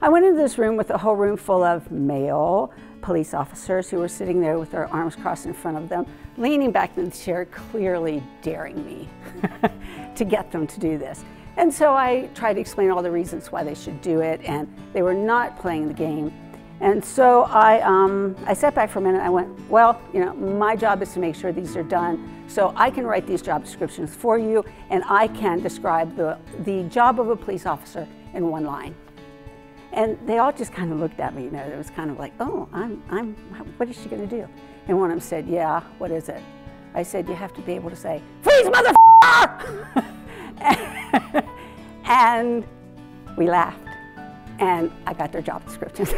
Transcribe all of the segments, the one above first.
I went into this room with a whole room full of male police officers who were sitting there with their arms crossed in front of them, leaning back in the chair, clearly daring me to get them to do this. And so I tried to explain all the reasons why they should do it, and they were not playing the game. And so I sat back for a minute and I went, well, you know, my job is to make sure these are done, so I can write these job descriptions for you, and I can describe the job of a police officer in one line. And they all just kind of looked at me, you know, it was kind of like, oh, what is she gonna do? And one of them said, yeah, what is it? I said, you have to be able to say, freeze, motherfucker! And we laughed. And I got their job descriptions.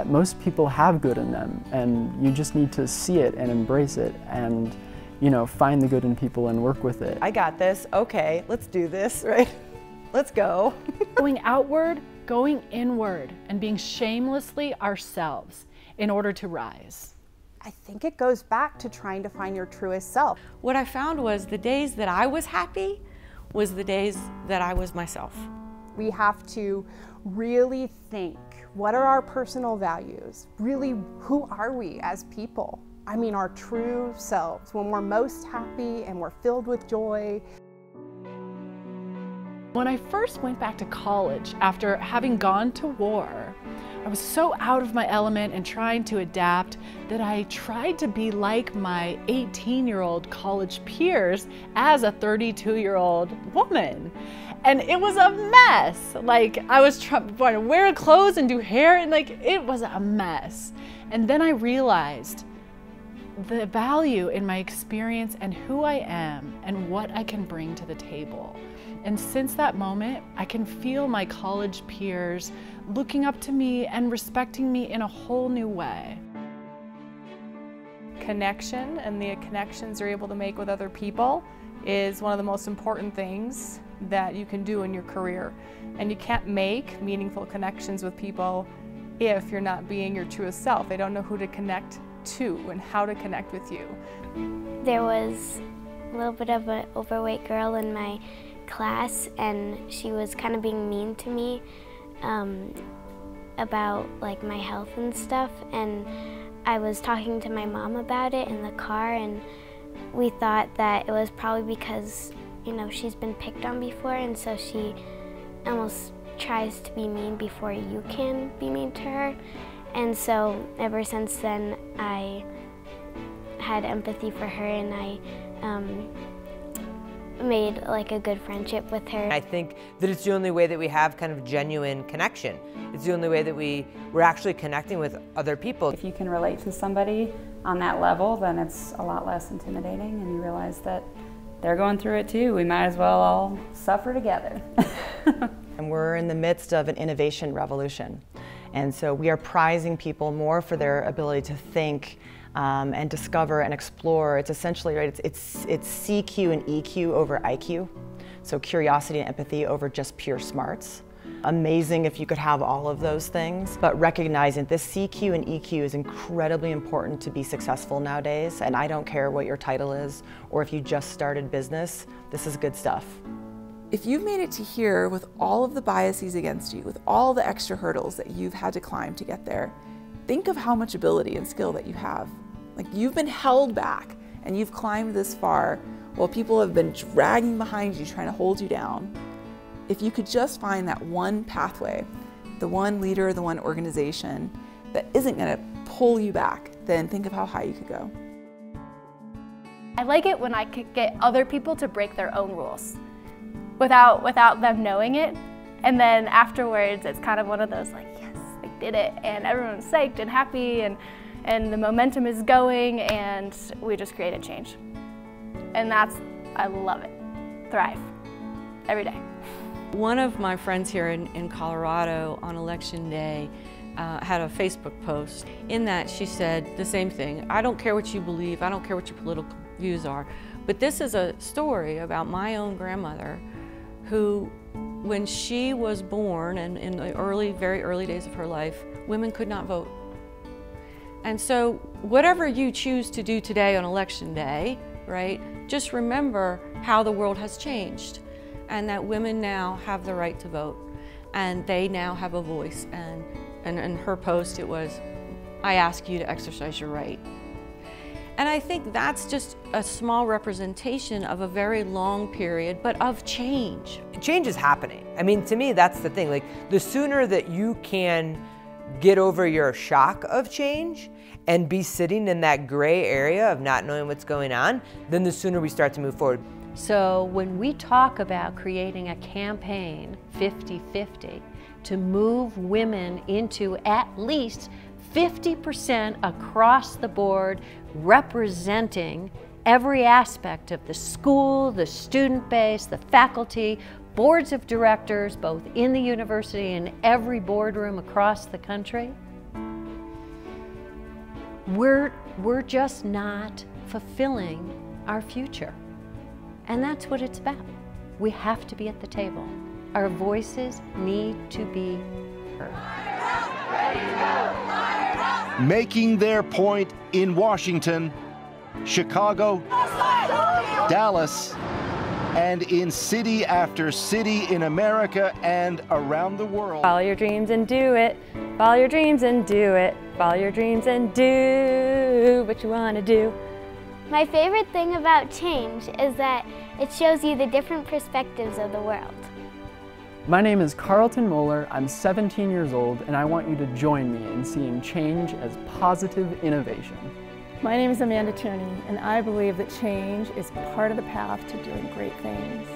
Most people have good in them, and you just need to see it and embrace it and, you know, find the good in people and work with it. I got this, okay, let's do this, right? Let's go. Going outward, going inward, and being shamelessly ourselves in order to rise. I think it goes back to trying to find your truest self. What I found was the days that I was happy was the days that I was myself. We have to really think, what are our personal values? Really, who are we as people? I mean, our true selves, when we're most happy and we're filled with joy. When I first went back to college after having gone to war, I was so out of my element and trying to adapt that I tried to be like my 18-year-old college peers as a 32-year-old woman. And it was a mess. Like, I was trying to wear clothes and do hair, and like, it was a mess. And then I realized the value in my experience and who I am and what I can bring to the table. And since that moment, I can feel my college peers looking up to me and respecting me in a whole new way. Connection and the connections you're able to make with other people is one of the most important things that you can do in your career. And you can't make meaningful connections with people if you're not being your truest self. They don't know who to connect to and how to connect with you. There was a little bit of an overweight girl in my class, and she was kind of being mean to me about like my health and stuff, and I was talking to my mom about it in the car, and we thought that it was probably because, you know, she's been picked on before, and so she almost tries to be mean before you can be mean to her. And so ever since then I had empathy for her, and I made like a good friendship with her. I think that it's the only way that we have kind of genuine connection. It's the only way that we're actually connecting with other people. If you can relate to somebody on that level, then it's a lot less intimidating, and you realize that they're going through it too. We might as well all suffer together. And we're in the midst of an innovation revolution. And so we are prizing people more for their ability to think and discover and explore. It's essentially, right, it's CQ and EQ over IQ. So curiosity and empathy over just pure smarts. Amazing if you could have all of those things, but recognizing this CQ and EQ is incredibly important to be successful nowadays. And I don't care what your title is or if you just started business, this is good stuff. If you've made it to here with all of the biases against you, with all the extra hurdles that you've had to climb to get there, think of how much ability and skill that you have. Like, you've been held back and you've climbed this far while people have been dragging behind you, trying to hold you down. If you could just find that one pathway, the one leader, the one organization that isn't going to pull you back, then think of how high you could go. I like it when I could get other people to break their own rules without them knowing it. And then afterwards, it's kind of one of those like, yes, I did it. And everyone's psyched and happy, and the momentum is going, and we just created change. And I love it. Thrive. Every day. One of my friends here in Colorado on election day had a Facebook post. In that she said the same thing. I don't care what you believe, I don't care what your political views are, but this is a story about my own grandmother who, when she was born and in the very early days of her life, women could not vote. And so whatever you choose to do today on election day, right, just remember how the world has changed and that women now have the right to vote. and they now have a voice. And in her post it was, I ask you to exercise your right. And I think that's just a small representation of a very long period, but of change. Change is happening. I mean, to me, that's the thing. Like, the sooner that you can get over your shock of change and be sitting in that gray area of not knowing what's going on, then the sooner we start to move forward. So when we talk about creating a campaign 50-50 to move women into at least 50% across the board, representing every aspect of the school, the student base, the faculty, boards of directors, both in the university and every boardroom across the country, we're just not fulfilling our future. And that's what it's about. We have to be at the table. Our voices need to be heard. Making their point in Washington, Chicago, Dallas, and in city after city in America and around the world. Follow your dreams and do it. Follow your dreams and do it. Follow your dreams and do what you want to do. My favorite thing about change is that it shows you the different perspectives of the world. My name is Carlton Moeller. I'm 17 years old, and I want you to join me in seeing change as positive innovation. My name is Amanda Tierney, and I believe that change is part of the path to doing great things.